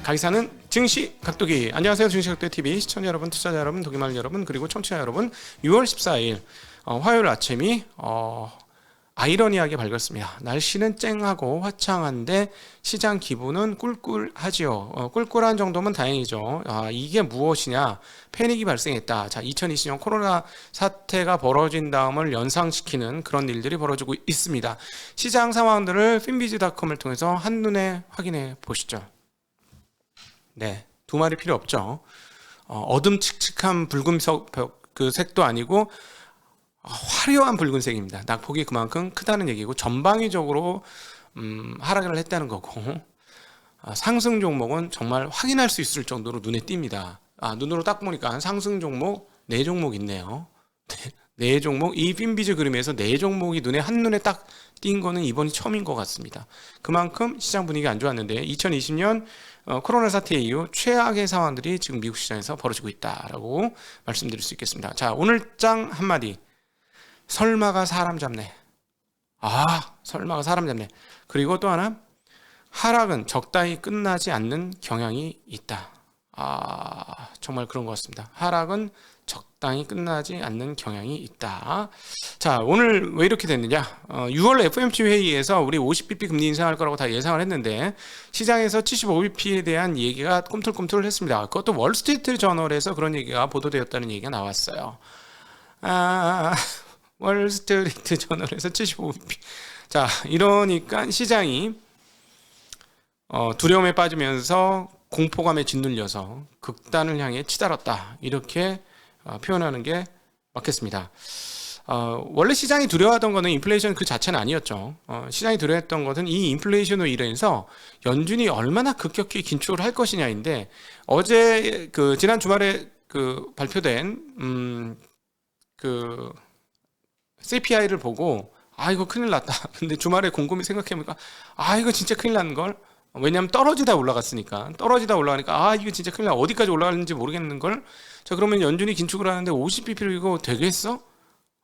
가이사는 증시 각도기. 안녕하세요. 증시 각도기 TV 시청자 여러분, 투자자 여러분, 도기말 여러분, 그리고 청취자 여러분. 6월 14일 화요일 아침이 아이러니하게 밝았습니다. 날씨는 쨍하고 화창한데 시장 기분은 꿀꿀하지요. 꿀꿀한 정도면 다행이죠. 이게 무엇이냐? 패닉이 발생했다. 자, 2020년 코로나 사태가 벌어진 다음을 연상시키는 그런 일들이 벌어지고 있습니다. 시장 상황들을 finbiz.com을 통해서 한눈에 확인해 보시죠. 네, 두 말이 필요 없죠. 어둠칙칙한 붉은색 그 색도 아니고 화려한 붉은색입니다. 낙폭이 그만큼 크다는 얘기고 전방위적으로 하락을 했다는 거고, 상승 종목은 정말 확인할 수 있을 정도로 눈에 띕니다. 눈으로 딱 보니까 상승 종목 4종목 있네요. 네 종목, 이 핀비즈 그림에서 4종목이 눈에 한눈에 딱 띈 거는 이번이 처음인 것 같습니다. 그만큼 시장 분위기가 안 좋았는데 2020년 코로나 사태 이후 최악의 상황들이 지금 미국 시장에서 벌어지고 있다라고 말씀드릴 수 있겠습니다. 자, 오늘 장 한마디. 설마가 사람 잡네. 설마가 사람 잡네. 그리고 또 하나, 하락은 적당히 끝나지 않는 경향이 있다. 정말 그런 것 같습니다. 하락은 적당히 끝나지 않는 경향이 있다. 자, 오늘 왜 이렇게 됐느냐? 6월 FOMC 회의에서 우리 50bp 금리 인상할 거라고 다 예상을 했는데 시장에서 75bp에 대한 얘기가 꿈틀꿈틀 했습니다. 그것도 월스트리트 저널에서 그런 얘기가 보도되었다는 얘기가 나왔어요. 월스트리트 저널에서 75bp. 자, 이러니까 시장이 두려움에 빠지면서 공포감에 짓눌려서 극단을 향해 치달았다. 이렇게 표현하는 게 맞겠습니다. 원래 시장이 두려워하던 거는 인플레이션 그 자체는 아니었죠. 시장이 두려워했던 것은 이 인플레이션으로 인해서 연준이 얼마나 급격히 긴축을 할 것이냐인데, 어제 지난 주말에 발표된 CPI를 보고 이거 큰일 났다. 근데 주말에 곰곰이 생각해보니까 이거 진짜 큰일 나는 걸. 왜냐하면 떨어지다 올라가니까 이거 진짜 큰일 나. 어디까지 올라가는지 모르겠는 걸. 자, 그러면 연준이 긴축을 하는데 50bp로 이거 되겠어?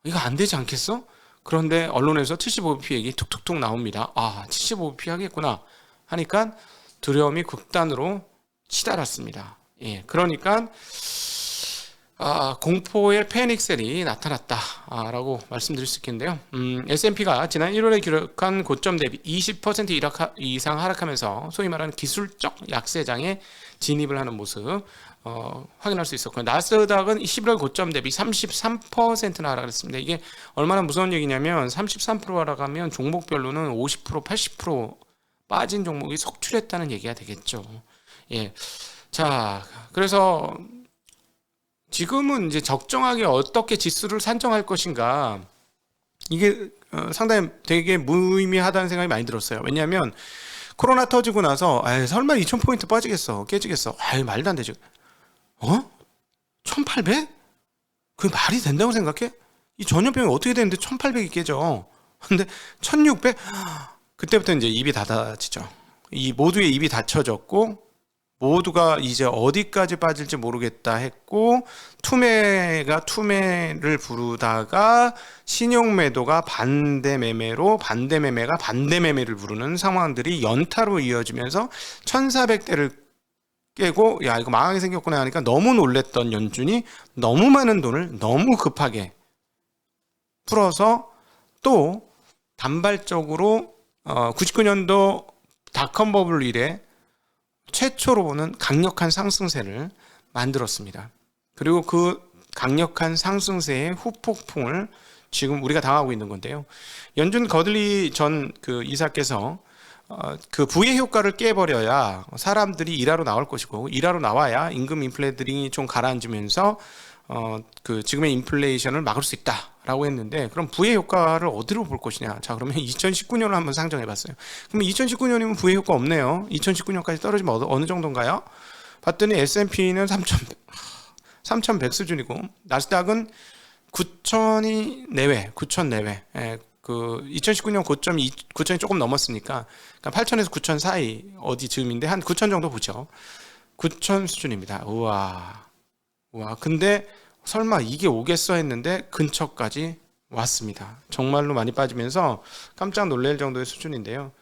이거 안 되지 않겠어? 그런데 언론에서 75bp 얘기 툭툭툭 나옵니다. 75bp 하겠구나 하니까 두려움이 극단으로 치달았습니다. 예, 그러니까 공포의 패닉셀이 나타났다라고 말씀드릴 수 있겠는데요. S&P가 지난 1월에 기록한 고점 대비 20% 이상 하락하면서 소위 말하는 기술적 약세장에 진입을 하는 모습 확인할 수 있었고요. 나스닥은 11월 고점 대비 33%나 하락했습니다. 이게 얼마나 무서운 얘기냐면 33% 하락하면 종목별로는 50%, 80% 빠진 종목이 속출했다는 얘기가 되겠죠. 예, 자, 그래서 지금은 이제 적정하게 어떻게 지수를 산정할 것인가, 이게 상당히 되게 무의미하다는 생각이 많이 들었어요. 왜냐하면 코로나 터지고 나서 설마 2000포인트 빠지겠어, 깨지겠어, 말도 안 되지. 1800? 그게 말이 된다고 생각해? 이 전염병이 어떻게 되는데 1800이 깨져? 근데 1600? 그때부터 이제 입이 닫아지죠. 이 모두의 입이 닫혀졌고 모두가 이제 어디까지 빠질지 모르겠다 했고, 투매가 투매를 부르다가 신용매도가 반대매매로, 반대매매가 반대매매를 부르는 상황들이 연타로 이어지면서 1400대를 깨고 이거 망하게 생겼구나 하니까 너무 놀랬던 연준이 너무 많은 돈을 너무 급하게 풀어서 또 단발적으로 99년도 닷컴 버블 이래 최초로 보는 강력한 상승세를 만들었습니다. 그리고 그 강력한 상승세의 후폭풍을 지금 우리가 당하고 있는 건데요. 연준 거들리 전 이사께서 부의 효과를 깨버려야 사람들이 일하러 나올 것이고, 일하러 나와야 임금 인플레들이 좀 가라앉으면서 지금의 인플레이션을 막을 수 있다라고 했는데, 그럼 부의 효과를 어디로 볼 것이냐? 자, 그러면 2019년을 한번 상정해봤어요. 그럼 2019년이면 부의 효과 없네요. 2019년까지 떨어지면 어느 정도인가요? 봤더니 S&P는 3100 수준이고 나스닥은 9000이 내외, 9000 내외. 2019년 고점이 9000이 조금 넘었으니까 8000에서 9000 사이 어디 즈음인데 한 9000 정도 보죠. 9000 수준입니다. 우와. 근데 설마 이게 오겠어 했는데 근처까지 왔습니다. 정말로 많이 빠지면서 깜짝 놀랄 정도의 수준인데요.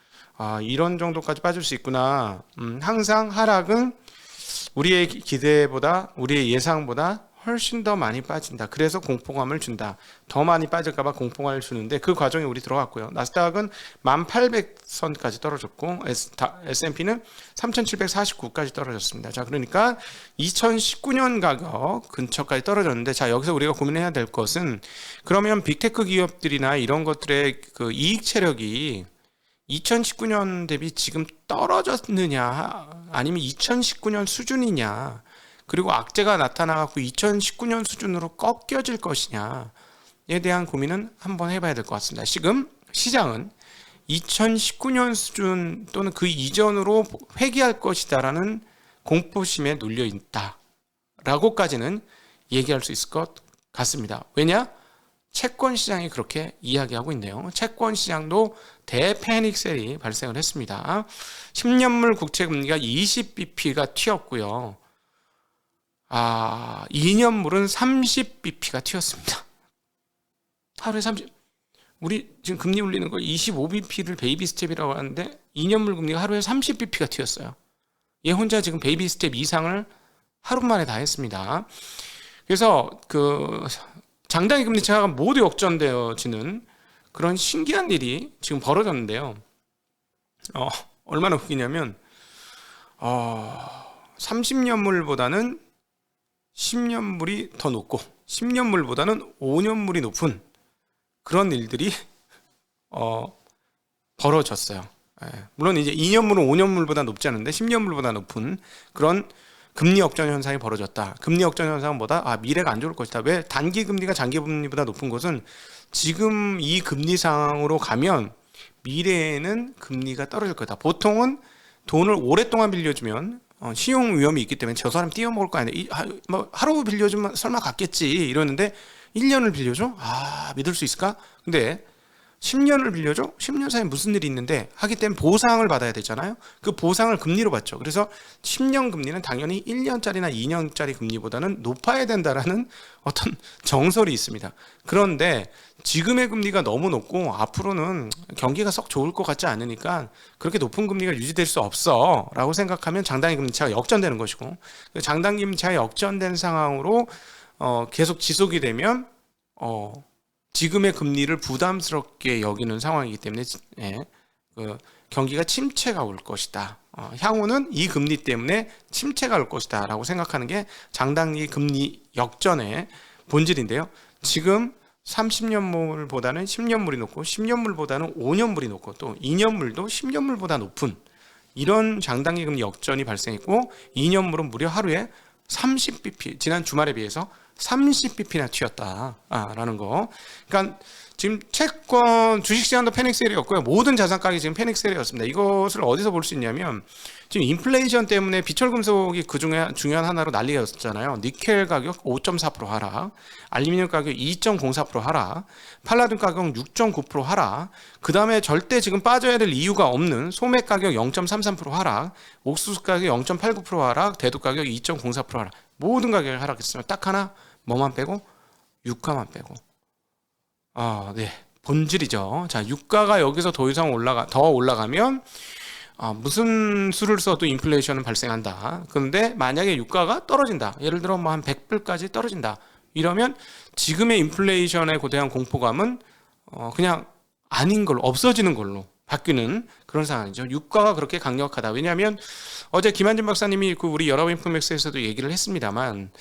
이런 정도까지 빠질 수 있구나. 항상 하락은 우리의 기대보다, 우리의 예상보다 훨씬 더 많이 빠진다. 그래서 공포감을 준다. 더 많이 빠질까봐 공포감을 주는데 그 과정에 우리 들어갔고요. 나스닥은 1800선까지 떨어졌고 S&P는 3749까지 떨어졌습니다. 자, 그러니까 2019년 가격 근처까지 떨어졌는데, 자, 여기서 우리가 고민해야 될 것은, 그러면 빅테크 기업들이나 이런 것들의 그 이익 체력이 2019년 대비 지금 떨어졌느냐, 아니면 2019년 수준이냐, 그리고 악재가 나타나갖고 2019년 수준으로 꺾여질 것이냐에 대한 고민은 한번 해봐야 될 것 같습니다. 지금 시장은 2019년 수준 또는 그 이전으로 회귀할 것이다라는 공포심에 눌려 있다 라고까지는 얘기할 수 있을 것 같습니다. 왜냐? 채권 시장이 그렇게 이야기하고 있네요. 채권 시장도 대패닉셀이 발생을 했습니다. 10년물 국채금리가 20bp가 튀었고요. 2년물은 30bp가 튀었습니다. 하루에 30, 우리 지금 금리 올리는 거 25bp를 베이비 스텝이라고 하는데 2년물 금리가 하루에 30bp가 튀었어요. 얘 혼자 지금 베이비 스텝 이상을 하루 만에 다 했습니다. 그래서 그 장단기 금리 차가 모두 역전되어지는 그런 신기한 일이 지금 벌어졌는데요. 얼마나 웃기냐면 30년물보다는 10년물이 더 높고 10년물보다는 5년물이 높은 그런 일들이 벌어졌어요. 물론 이제 2년물은 5년물보다 높지 않은데 10년물보다 높은 그런 금리 역전 현상이 벌어졌다. 금리 역전 현상은 뭐다? 미래가 안 좋을 것이다. 왜? 단기 금리가 장기 금리보다 높은 것은 지금 이 금리 상황으로 가면 미래에는 금리가 떨어질 거다. 보통은 돈을 오랫동안 빌려주면 신용 위험이 있기 때문에 저 사람 띄어먹을 거 아니야. 뭐 하루 빌려주면 설마 갚겠지 이러는데 1년을 빌려줘? 믿을 수 있을까? 근데 10년을 빌려줘? 10년 사이에 무슨 일이 있는데 하기 때문에 보상을 받아야 되잖아요. 그 보상을 금리로 받죠. 그래서 10년 금리는 당연히 1년짜리나 2년짜리 금리보다는 높아야 된다라는 어떤 정설이 있습니다. 그런데 지금의 금리가 너무 높고 앞으로는 경기가 썩 좋을 것 같지 않으니까 그렇게 높은 금리가 유지될 수 없어 라고 생각하면 장단기 금리차가 역전되는 것이고, 장단기 금리차가 역전된 상황으로 계속 지속이 되면 지금의 금리를 부담스럽게 여기는 상황이기 때문에 경기가 침체가 올 것이다. 향후는 이 금리 때문에 침체가 올 것이다 라고 생각하는 게 장단기 금리 역전의 본질인데요. 지금 30년물보다는 10년물이 높고 10년물보다는 5년물이 높고 또 2년물도 10년물보다 높은 이런 장단기 금리 역전이 발생했고, 2년물은 무려 하루에 30bp, 지난 주말에 비해서 30bp나 튀었다라는 거. 그러니까 지금 채권 주식시장도 패닉셀이었고요. 모든 자산 가격이 지금 패닉셀이었습니다. 이것을 어디서 볼 수 있냐면 지금 인플레이션 때문에 비철금속이 그 중에 중요한 하나로 난리였잖아요. 니켈 가격 5.4% 하락, 알루미늄 가격 2.04% 하락, 팔라딘 가격 6.9% 하락, 그 다음에 절대 지금 빠져야 될 이유가 없는 소맥 가격 0.33% 하락, 옥수수 가격 0.89% 하락, 대두 가격 2.04% 하락. 모든 가격이 하락했으면 딱 하나 뭐만 빼고? 유가만 빼고. 네, 본질이죠. 자, 유가가 여기서 더 이상 더 올라가면 무슨 수를 써도 인플레이션은 발생한다. 그런데 만약에 유가가 떨어진다. 예를 들어 뭐 한 100불까지 떨어진다. 이러면 지금의 인플레이션에 대한 공포감은 그냥 아닌 걸로, 없어지는 걸로 바뀌는 그런 상황이죠. 유가가 그렇게 강력하다. 왜냐하면 어제 김한진 박사님이 그 우리 여러인포맥스에서도 얘기를 했습니다만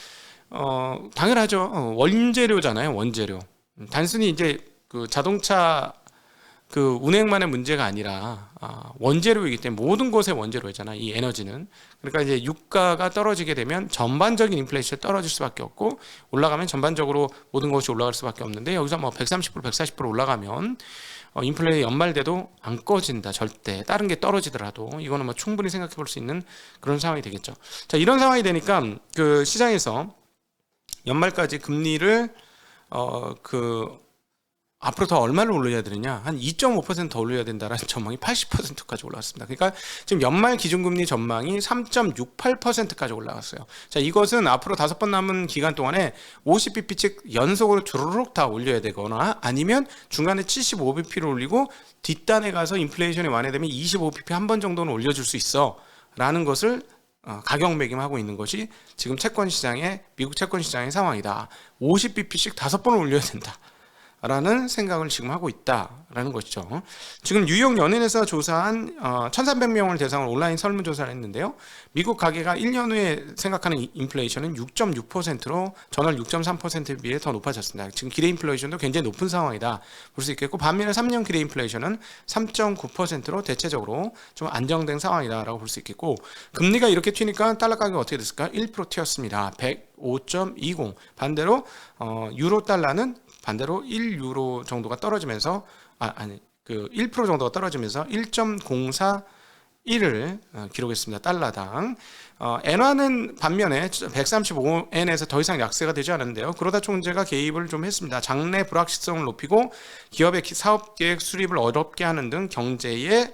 당연하죠. 원재료잖아요. 원재료. 단순히 이제 그 자동차 그 운행만의 문제가 아니라 원재료이기 때문에 모든 곳의 원재료잖아, 이 에너지는. 그러니까 이제 유가가 떨어지게 되면 전반적인 인플레이션이 떨어질 수밖에 없고, 올라가면 전반적으로 모든 것이 올라갈 수밖에 없는데, 여기서 뭐 130%, 140% 올라가면 인플레이 연말돼도 안 꺼진다. 절대 다른 게 떨어지더라도 이거는 뭐 충분히 생각해 볼 수 있는 그런 상황이 되겠죠. 자, 이런 상황이 되니까 그 시장에서 연말까지 금리를 앞으로 더 얼마를 올려야 되느냐? 한 2.5% 더 올려야 된다라는 전망이 80%까지 올라왔습니다. 그러니까 지금 연말 기준금리 전망이 3.68%까지 올라갔어요. 자, 이것은 앞으로 5번 남은 기간 동안에 50bp씩 연속으로 주르륵 다 올려야 되거나 아니면 중간에 75bp를 올리고 뒷단에 가서 인플레이션이 완화되면 25bp 한 번 정도는 올려줄 수 있어 라는 것을 가격 매김하고 있는 것이 지금 채권 시장의 미국 채권 시장의 상황이다. 50bp씩 5번을 올려야 된다. 라는 생각을 지금 하고 있다라는 것이죠. 지금 뉴욕 연은에서 조사한 1,300명을 대상으로 온라인 설문조사를 했는데요. 미국 가계가 1년 후에 생각하는 인플레이션은 6.6%로 전월 6.3%에 비해 더 높아졌습니다. 지금 기대 인플레이션도 굉장히 높은 상황이다 볼 수 있겠고, 반면에 3년 기대 인플레이션은 3.9%로 대체적으로 좀 안정된 상황이다라고 볼 수 있겠고, 금리가 이렇게 튀니까 달러 가격이 어떻게 됐을까? 1% 튀었습니다. 105.20. 반대로 유로 달러는 반대로 1유로 정도가 떨어지면서 1% 정도가 떨어지면서 1.041을 기록했습니다. 달러당. 엔화는 반면에 135엔에서 더 이상 약세가 되지 않았는데요. 그러다 총재가 개입을 좀 했습니다. 장래 불확실성을 높이고 기업의 사업계획 수립을 어렵게 하는 등 경제의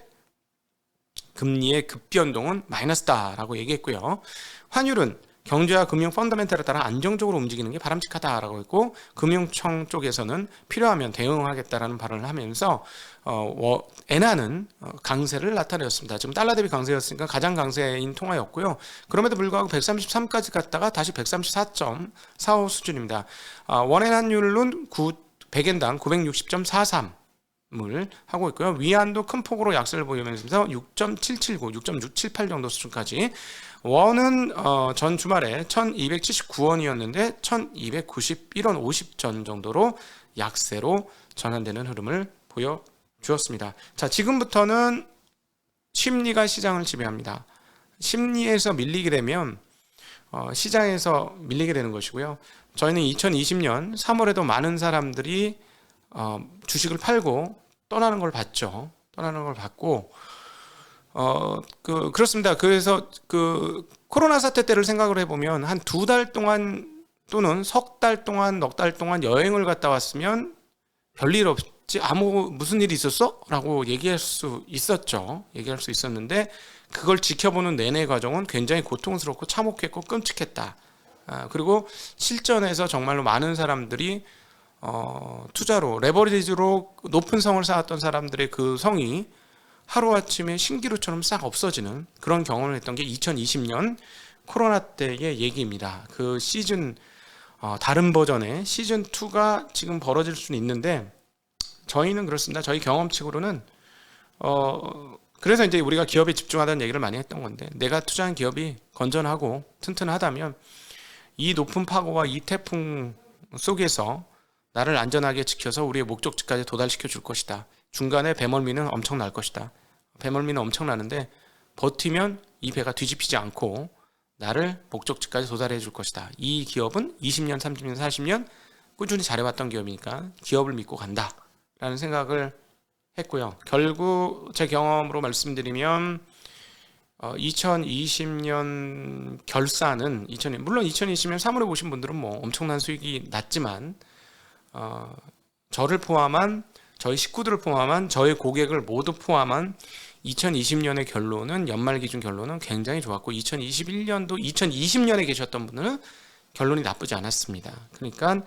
금리의 급변동은 마이너스다라고 얘기했고요. 환율은 경제와 금융 펀더멘털에 따라 안정적으로 움직이는 게 바람직하다라고 했고, 금융청 쪽에서는 필요하면 대응하겠다라는 발언을 하면서 엔화는 강세를 나타내었습니다. 지금 달러 대비 강세였으니까 가장 강세인 통화였고요. 그럼에도 불구하고 133까지 갔다가 다시 134.45 수준입니다. 원엔 환율은 100엔당 960.43 을 하고 있고요. 위안도 큰 폭으로 약세를 보이면서 6.779, 6.678 정도 수준까지. 원은 전 주말에 1279원이었는데 1291원 50전 정도로 약세로 전환되는 흐름을 보여주었습니다. 자, 지금부터는 심리가 시장을 지배합니다. 심리에서 밀리게 되면 시장에서 밀리게 되는 것이고요. 저희는 2020년 3월에도 많은 사람들이 주식을 팔고 떠나는 걸 봤죠. 떠나는 걸 봤고, 그렇습니다. 그래서 코로나 사태 때를 생각을 해보면 한 2달 동안 또는 석 달 동안, 넉 달 동안 여행을 갔다 왔으면 별일 없지, 무슨 일이 있었어? 라고 얘기할 수 있었죠. 얘기할 수 있었는데, 그걸 지켜보는 내내 과정은 굉장히 고통스럽고 참혹했고 끔찍했다. 그리고 실전에서 정말로 많은 사람들이 투자로 레버리지로 높은 성을 쌓았던 사람들의 그 성이 하루아침에 신기루처럼 싹 없어지는 그런 경험을 했던 게 2020년 코로나 때의 얘기입니다. 그 시즌 다른 버전의 시즌 2가 지금 벌어질 수는 있는데, 저희는 그렇습니다. 저희 경험칙으로는 그래서 이제 우리가 기업에 집중하다는 얘기를 많이 했던 건데, 내가 투자한 기업이 건전하고 튼튼하다면 이 높은 파고와 이 태풍 속에서 나를 안전하게 지켜서 우리의 목적지까지 도달시켜 줄 것이다. 중간에 배멀미는 엄청날 것이다. 배멀미는 엄청나는데 버티면 이 배가 뒤집히지 않고 나를 목적지까지 도달해 줄 것이다. 이 기업은 20년, 30년, 40년 꾸준히 잘해왔던 기업이니까 기업을 믿고 간다 라는 생각을 했고요. 결국 제 경험으로 말씀드리면 2020년 결산은 물론 2020년 3월에 보신 분들은 뭐 엄청난 수익이 났지만 저를 포함한 저희 식구들을 포함한 저의 고객을 모두 포함한 2020년의 결론은 연말 기준 결론은 굉장히 좋았고 2021년도 2020년에 계셨던 분들은 결론이 나쁘지 않았습니다. 그러니까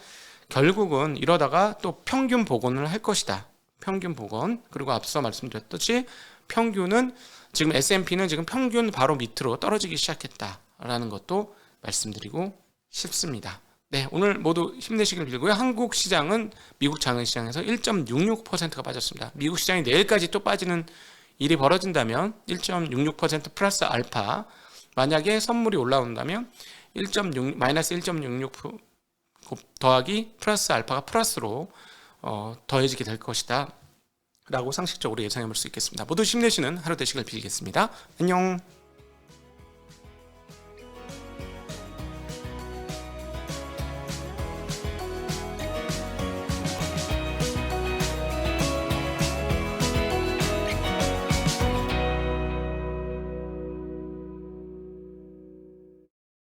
결국은 이러다가 또 평균 복원을 할 것이다. 평균 복원. 그리고 앞서 말씀드렸듯이 평균은 지금 S&P는 지금 평균 바로 밑으로 떨어지기 시작했다라는 것도 말씀드리고 싶습니다. 네, 오늘 모두 힘내시길 빌고요. 한국 시장은 미국 장외시장에서 1.66%가 빠졌습니다. 미국 시장이 내일까지 또 빠지는 일이 벌어진다면 1.66% 플러스 알파, 만약에 선물이 올라온다면 마이너스 1.66 더하기 플러스 알파가 플러스로 더해지게 될 것이다 라고 상식적으로 예상해 볼 수 있겠습니다. 모두 힘내시는 하루 되시길 빌겠습니다. 안녕.